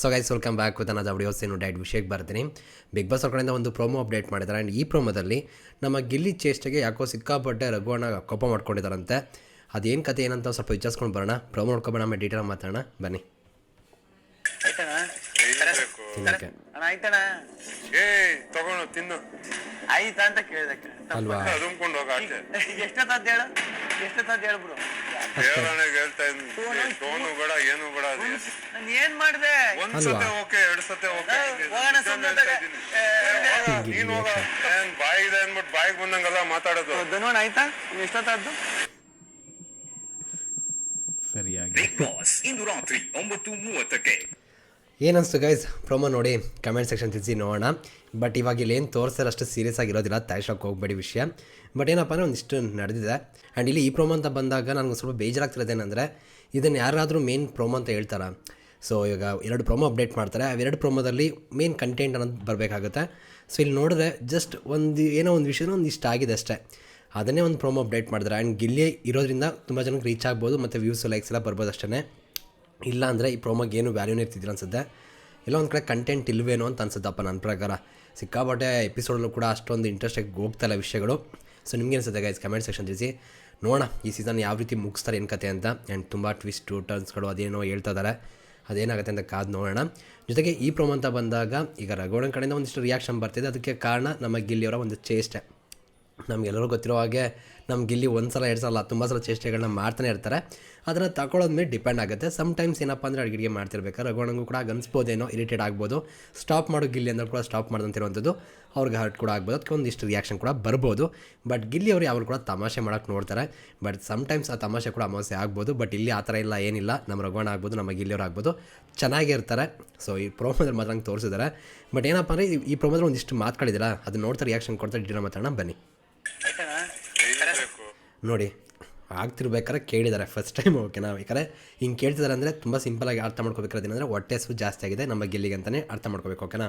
So guys welcome back with another videos. ಇನ್ನು ಡೈಟ್ ವಿಷಯಕ್ಕೆ ಬರ್ತೀನಿ. ಬಿಗ್ ಬಾಸ್ ಅವ್ರ ಕಡೆಯಿಂದ ಒಂದು ಪ್ರೋಮೋ ಅಪ್ಡೇಟ್ ಮಾಡಿದ್ದಾರೆ. ಆ್ಯಂಡ್ ಈ ಪ್ರೋಮೋದಲ್ಲಿ ನಮ್ಮ ಗಿಲ್ಲಿ ಚೇಷ್ಟೆಗೆ ಯಾಕೋ ಸಿಕ್ಕಾಪಟ್ಟೆ ರಘುವಣ್ಣ ಕೋಪ ಮಾಡ್ಕೊಂಡಿದ್ದಾರಂತೆ. ಅದೇನು ಕತೆ ಏನಂತ ಸ್ವಲ್ಪ ವಿಚಾರಿಸ್ಕೊಂಡು ಬರೋಣ. ಪ್ರೋಮೋ ನೋಡ್ಕೊಬೇಡ, ಆಮೇಲೆ ಡೀಟೇಲ್ ಮಾತಾಡೋಣ ಬನ್ನಿ. ಆಯ್ತಾ ಅಂತ ಕೇಳಿದಕ್ಕೆ ಅಲ್ವಾ? ಏನ್ ಮಾಡಿದೆ? ಬಾಯಿಗೆ ಬಂದಂಗೆಲ್ಲ ಮಾತಾಡೋದು. ಧನೋಣ ಆಯ್ತಾ? ಎಷ್ಟೊತ್ತಾದ್ದು? ಸರಿಯಾಗಿ ಇಂದು ರಾತ್ರಿ 9:30ಕ್ಕೆ. ಏನನ್ನಿಸ್ತು ಗೈಸ್ ಪ್ರೋಮೋ ನೋಡಿ? ಕಮೆಂಟ್ ಸೆಕ್ಷನ್ ತಿಳಿಸಿ ನೋಡೋಣ. ಬಟ್ ಇವಾಗ ಇಲ್ಲಿ ಏನು ತೋರಿಸ್ತಾರೆ ಅಷ್ಟು ಸೀರಿಯಸ್ ಆಗಿರೋದಿಲ್ಲ, ತಯಾರಿಸೋಕೆ ಹೋಗಬೇಡಿ ವಿಷಯ. ಬಟ್ ಏನಪ್ಪ ಅಂದರೆ ಒಂದಿಷ್ಟು ನಡೆದಿದೆ. ಆ್ಯಂಡ್ ಇಲ್ಲಿ ಈ ಪ್ರೋಮೋ ಅಂತ ಬಂದಾಗ ನನಗೆ ಸ್ವಲ್ಪ ಬೇಜಾರಾಗ್ತಿರೋದೇನೆಂದರೆ, ಇದನ್ನು ಯಾರಾದರೂ ಮೇನ್ ಪ್ರೋಮೋ ಅಂತ ಹೇಳ್ತಾರೆ. ಸೊ ಇವಾಗ 2 ಪ್ರೋಮೋ ಅಪ್ಡೇಟ್ ಮಾಡ್ತಾರೆ. ಅವೆರಡು ಪ್ರೋಮೋದಲ್ಲಿ ಮೇನ್ ಕಂಟೆಂಟ್ ಅನ್ನೋದು ಬರಬೇಕಾಗುತ್ತೆ. ಸೊ ಇಲ್ಲಿ ನೋಡಿದ್ರೆ ಜಸ್ಟ್ ಏನೋ ಒಂದು ವಿಷಯನೂ ಒಂದಿಷ್ಟು ಆಗಿದೆ ಅಷ್ಟೇ, ಅದನ್ನೇ ಒಂದು ಪ್ರೋಮೋ ಅಪ್ಡೇಟ್ ಮಾಡಿದ್ರೆ. ಆ್ಯಂಡ್ ಗಿಲ್ಲಿ ಇರೋದ್ರಿಂದ ತುಂಬ ಜನಕ್ಕೆ ರೀಚ್ ಆಗ್ಬೋದು ಮತ್ತು ವ್ಯೂಸ್ ಲೈಕ್ಸ್ ಎಲ್ಲ ಬರ್ಬೋದು ಅಷ್ಟೇ. ಇಲ್ಲ ಅಂದರೆ ಈ ಪ್ರೋಮೋಗೆ ಏನು ವ್ಯಾಲ್ಯೂನೇ ಇರ್ತಿದ್ರು ಅನ್ಸುತ್ತೆ. ಎಲ್ಲ ಒಂದು ಕಡೆ ಕಂಟೆಂಟ್ ಇಲ್ವೇನೋ ಅಂತ ಅನ್ಸುತ್ತಪ್ಪ ನನ್ನ ಪ್ರಕಾರ. ಸಿಕ್ಕಾಪಟ್ಟೆ ಎಪಿಸೋಡಲ್ಲೂ ಕೂಡ ಅಷ್ಟೊಂದು ಇಂಟ್ರೆಸ್ಟಾಗಿ ಹೋಗ್ತಾಯಿಲ್ಲ ವಿಷಯಗಳು. ಸೊ ನಿಮ್ಗೆ ಅನಿಸುತ್ತೆ ಗೈಸ್? ಕಮೆಂಟ್ ಸೆಕ್ಷನ್ ತಿಳಿಸಿ ನೋಡೋಣ ಈ ಸೀಸನ್ ಯಾವ ರೀತಿ ಮುಗಿಸ್ತಾರೆ ಏನು ಕತೆ ಅಂತ. ಆ್ಯಂಡ್ ತುಂಬ ಟ್ವಿಸ್ಟು ಟರ್ನ್ಸ್ಗಳು ಅದೇನೋ ಹೇಳ್ತಾ ಇದ್ದಾರೆ, ಅದೇನಾಗುತ್ತೆ ಅಂತ ಕಾದು ನೋಡೋಣ. ಜೊತೆಗೆ ಈ ಪ್ರೋಮೋ ಅಂತ ಬಂದಾಗ ಈಗ ರಘುವಣ್ಣನ ಕಡೆಯಿಂದ ಒಂದಿಷ್ಟು ರಿಯಾಕ್ಷನ್ ಬರ್ತಿದೆ. ಅದಕ್ಕೆ ಕಾರಣ ನಮ್ಮ ಗಿಲ್ಲಿಯವರ ಒಂದು ಚೇಷ್ಟೆ. ನಮಗೆಲ್ಲರೂ ಗೊತ್ತಿರೋ ಹಾಗೆ ನಮ್ಮ ಗಿಲ್ಲಿ 1 ಸಲ 2 ಸಲ ತುಂಬ ಸಲ ಚೇಷ್ಟೆಗಳನ್ನ ಮಾಡ್ತಾನೆ ಇರ್ತಾರೆ. ಅದನ್ನು ತಗೊಳ್ಳೋದ ಮೇಲೆ ಡಿಪೆಂಡ್ ಆಗುತ್ತೆ. ಸಮ್ಟೈಮ್ಸ್ ಏನಪ್ಪ ಅಂದರೆ ಅಡುಗೆ ಮಾಡ್ತಿರ್ಬೇಕಾದ್ರೆ ರಘುವಣ್ಣಂಗೂ ಕೂಡ ಅನಿಸ್ಬೋದೇನೋ, ಇರಿಟೇಟ್ ಆಗ್ಬೋದು. ಸ್ಟಾಪ್ ಮಾಡೋ ಗಿಲ್ಲಿ ಅಂದ್ರೆ ಕೂಡ ಸ್ಟಾಪ್ ಮಾಡೋದಂತಿರುವಂಥದ್ದು ಅವ್ರಿಗೆ ಹರ್ಟ್ ಕೂಡ ಆಗ್ಬೋದು. ಅದಕ್ಕೆ ಒಂದಿಷ್ಟು ರಿಯಾಕ್ಷನ್ ಕೂಡ ಬರ್ಬೋದು. ಬಟ್ ಗಿಲ್ಲಿ ಅವರು ಯಾವಾಗ ಕೂಡ ತಮಾಷೆ ಮಾಡೋಕ್ಕೆ ನೋಡ್ತಾರೆ. ಬಟ್ ಸಮ್ಟೈಮ್ಸ್ ಆ ತಮಾಷೆ ಕೂಡ ಅಮಾವಾಸ್ಯೆ ಆಗ್ಬೋದು. ಬಟ್ ಇಲ್ಲಿ ಆ ಥರ ಇಲ್ಲ, ಏನಿಲ್ಲ. ನಮ್ಮ ರಘುವಣ್ಣ ಆಗ್ಬೋದು, ನಮ್ಮ ಗಿಲ್ಲಿಯವ್ರು ಆಗ್ಬೋದು, ಚೆನ್ನಾಗಿರ್ತಾರೆ. ಸೊ ಈ ಪ್ರೋಮೋದಲ್ಲಿ ಮಾತ್ರ ಹಂಗೆ ತೋರಿಸಿದ್ದಾರೆ. ಬಟ್ ಏನಪ್ಪ ಅಂದರೆ ಈ ಪ್ರೋಮೋದಲ್ಲಿ ಒಂದಿಷ್ಟು ಮಾತುಗಳಿದ್ದೀರಾ, ಅದನ್ನ ನೋಡ್ತಾ ರಿಯಾಕ್ಷನ್ ಕೊಡ್ತಾ ಡೀಟೇಲ್ ಮಾತಾಡೋಣ ಬನ್ನಿ. ನೋಡಿ ಆಗ್ತಿರ್ಬೇಕಾದ್ರೆ ಕೇಳಿದ್ದಾರೆ ಫಸ್ಟ್ ಟೈಮ್, ಓಕೆನಾ? ಬೇಕಾದ್ರೆ ಹಿಂಗೆ ಕೇಳ್ತಿದ್ದಾರೆ ಅಂದರೆ ತುಂಬ ಸಿಂಪಲಾಗಿ ಅರ್ಥ ಮಾಡ್ಕೋಬೇಕಾದ್ರೆ ಏನಂದರೆ ಹೊಟ್ಟೆ ಹಸು ಜಾಸ್ತಿ ಆಗಿದೆ ನಮ್ಮ ಗಿಲ್ಲಿಗೆ ಅಂತಲೇ ಅರ್ಥ ಮಾಡ್ಕೋಬೇಕು, ಓಕೆನಾ?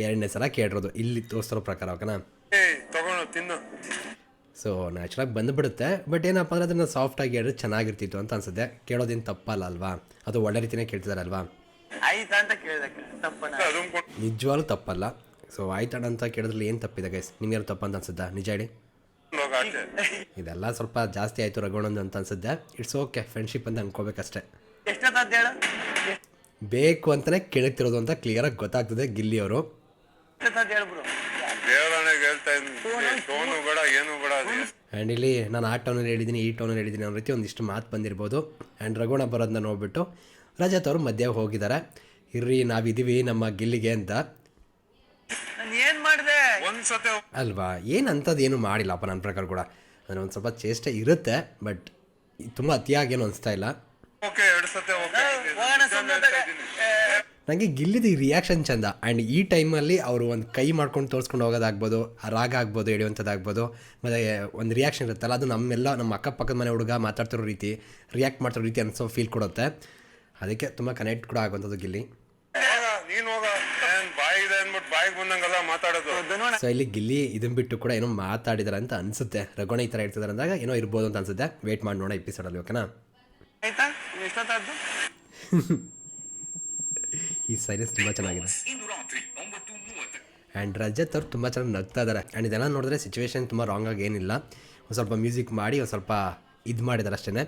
2ನೇ ಸಲ ಕೇಳಿರೋದು ಇಲ್ಲಿ ತೋರಿಸ್ತಿರೋ ಪ್ರಕಾರ, ಓಕೆನಾ? ಸೊ ನ್ಯಾಚುರಾಗಿ ಬಂದುಬಿಡುತ್ತೆ. ಬಟ್ ಏನಪ್ಪ ಅಂದರೆ ಅದನ್ನು ಸಾಫ್ಟಾಗಿ ಹೇಳಿದ್ರೆ ಚೆನ್ನಾಗಿರ್ತಿತ್ತು ಅಂತ ಅನ್ಸುತ್ತೆ. ಕೇಳೋದೇನು ತಪ್ಪಲ್ಲ ಅಲ್ವಾ? ಅದು ಒಳ್ಳೆ ರೀತಿಯೇ ಕೇಳ್ತಿದ್ದಾರೆ ಅಲ್ವಾ? ನಿಜವಾಗ್ಲೂ ತಪ್ಪಲ್ಲ. ಸೊ ಆಯ್ತಣ್ಣ ಅಂತ ಕೇಳಿದ್ರಲ್ಲಿ ಏನು ತಪ್ಪಿದೆ ಗೈಸ್? ನಿಮ್ಗೆ ತಪ್ಪ ಅಂತ ಅನ್ಸುತ್ತಾ? ನಿಜ ಹೇಳಿ. ಇದೆಲ್ಲ ಸ್ವಲ್ಪ ಜಾಸ್ತಿ ಆಯಿತು ರಘುವಣ್ಣಂದು ಅಂತ ಅನ್ಸುತ್ತೆ. ಇಟ್ಸ್ ಓಕೆ, ಫ್ರೆಂಡ್ಶಿಪ್ ಅಂತ ಅನ್ಕೋಬೇಕಷ್ಟೇ. ಬೇಕು ಅಂತಲೇ ಕೇಳ್ತಿರೋದು ಅಂತ ಕ್ಲಿಯರಾಗಿ ಗೊತ್ತಾಗ್ತದೆ ಗಿಲ್ಲಿಯವರು. ಆ್ಯಂಡ್ ಇಲ್ಲಿ ನಾನು ಆ ಟೌನಲ್ಲಿ ಹೇಳಿದ್ದೀನಿ, ಈ ಟೌನಲ್ಲಿ ಹೇಳಿದ್ದೀನಿ ಅನ್ನೋ ರೀತಿ ಒಂದಿಷ್ಟು ಮಾತು ಬಂದಿರ್ಬೋದು. ಆ್ಯಂಡ್ ರಘುವಣ್ಣ ಬರೋದನ್ನ ನೋಡ್ಬಿಟ್ಟು ರಜತ್ ಅವರು ಮಧ್ಯೆ ಹೋಗಿದ್ದಾರೆ. ಇರ್ರಿ ನಾವಿದ್ದೀವಿ ನಮ್ಮ ಗಿಲ್ಲಿಗೆ ಅಂತ ಅಲ್ವಾ? ಏನಂಥದ್ದು ಏನು ಮಾಡಿಲ್ಲಪ್ಪ ನನ್ನ ಪ್ರಕಾರ ಕೂಡ. ಅಂದರೆ ಒಂದು ಸ್ವಲ್ಪ ಚೇಷ್ಟೆ ಇರುತ್ತೆ, ಬಟ್ ತುಂಬ ಅತಿಯಾಗೇನು ಅನಿಸ್ತಾ ಇಲ್ಲ ನನಗೆ. ಗಿಲ್ಲಿದ ಈ ರಿಯಾಕ್ಷನ್ ಚಂದ. ಆ್ಯಂಡ್ ಈ ಟೈಮಲ್ಲಿ ಅವರು ಒಂದು ಕೈ ಮಾಡ್ಕೊಂಡು ತೋರಿಸ್ಕೊಂಡು ಹೋಗೋದಾಗ್ಬೋದು, ರಾಗ ಆಗ್ಬೋದು, ಎಳೆಯುವಂಥದ್ದಾಗ್ಬೋದು, ಮತ್ತು ಒಂದು ರಿಯಾಕ್ಷನ್ ಇರುತ್ತಲ್ಲ, ಅದು ನಮ್ಮ ಅಕ್ಕಪಕ್ಕದ ಮನೆ ಹುಡುಗ ಮಾತಾಡ್ತಿರೋ ರೀತಿ, ರಿಯಾಕ್ಟ್ ಮಾಡ್ತಿರೋ ರೀತಿ ಅನಿಸೋ ಫೀಲ್ ಕೊಡುತ್ತೆ. ಅದಕ್ಕೆ ತುಂಬ ಕನೆಕ್ಟ್ ಕೂಡ ಆಗುವಂಥದ್ದು ಗಿಲ್ಲಿ. ಸೊ ಇಲ್ಲಿ ಗಿಲ್ಲಿ ಇದನ್ನ ಬಿಟ್ಟು ಕೂಡ ಏನೋ ಮಾತಾಡಿದಾರೆ ಅಂತ ಅನ್ಸುತ್ತೆ. ರಘುವಣ್ಣ ಈ ಥರ ಹೇಳ್ತಿದ್ದಾರೆ ಅಂದಾಗ ಏನೋ ಇರ್ಬೋದು ಅಂತ ಅನ್ಸುತ್ತೆ. ವೇಟ್ ಮಾಡಿ ನೋಡೋ ಎಪಿಸೋಡಲ್ಲಿ, ಓಕೆನಾ? ಈ ಸೈಲೆನ್ಸ್ ತುಂಬ ಚೆನ್ನಾಗಿದೆ. ಆ್ಯಂಡ್ ರಜತ್ ಅವ್ರು ತುಂಬ ಚೆನ್ನಾಗಿ ನಗ್ತಾ ಇದ್ದಾರೆ. ಆ್ಯಂಡ್ ಇದೆಲ್ಲ ನೋಡಿದ್ರೆ ಸಿಚುವೇಶನ್ ತುಂಬ ರಾಂಗ್ ಆಗಿ ಏನಿಲ್ಲ. ಒಂದು ಸ್ವಲ್ಪ ಮ್ಯೂಸಿಕ್ ಮಾಡಿ ಒಂದು ಸ್ವಲ್ಪ ಇದು ಮಾಡಿದ್ದಾರೆ ಅಷ್ಟೇ.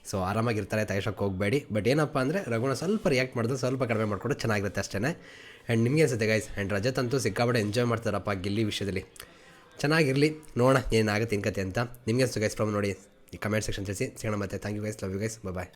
ಸೊ ಆರಾಮಾಗಿರ್ತಾರೆ, ತಯಾರಿಸೋಕೆ ಹೋಗಬೇಡಿ. ಬಟ್ ಏನಪ್ಪ ಅಂದರೆ ರಘುವಣ್ಣ ಸ್ವಲ್ಪ ರಿಯಾಕ್ಟ್ ಮಾಡಿದ್ರೆ ಸ್ವಲ್ಪ ಕಡಿಮೆ ಮಾಡಿಕೊಂಡು ಚೆನ್ನಾಗಿರುತ್ತೆ ಅಷ್ಟೇ. ಆ್ಯಂಡ್ ನಿಮಗೆ ಅನ್ಸುತ್ತೆ ಗೈಸ್? ಆ್ಯಂಡ್ ರಜತ್ ಅಂತೂ ಸಿಕ್ಕಾಪಟ್ಟೆ ಎಂಜಾಯ್ ಮಾಡ್ತಾರಪ್ಪ ಗಿಲ್ಲಿ ವಿಷಯದಲ್ಲಿ. ಚೆನ್ನಾಗಿರಲಿ, ನೋಡೋಣ ಏನಾಗುತ್ತೆ ಇನ್ಕತೆ ಅಂತ. ನಿಮಗೆ ಅನ್ಸುತ್ತೆ ಗೈಸ್? ಪ್ರೋಮೋ ನೋಡಿ ಈ ಕಮೆಂಟ್ ಸೆಕ್ಷನ್ ತಿಳಿಸಿ. ಸಿಗೋಣ ಮತ್ತೆ. Thank you guys, love you guys, bye.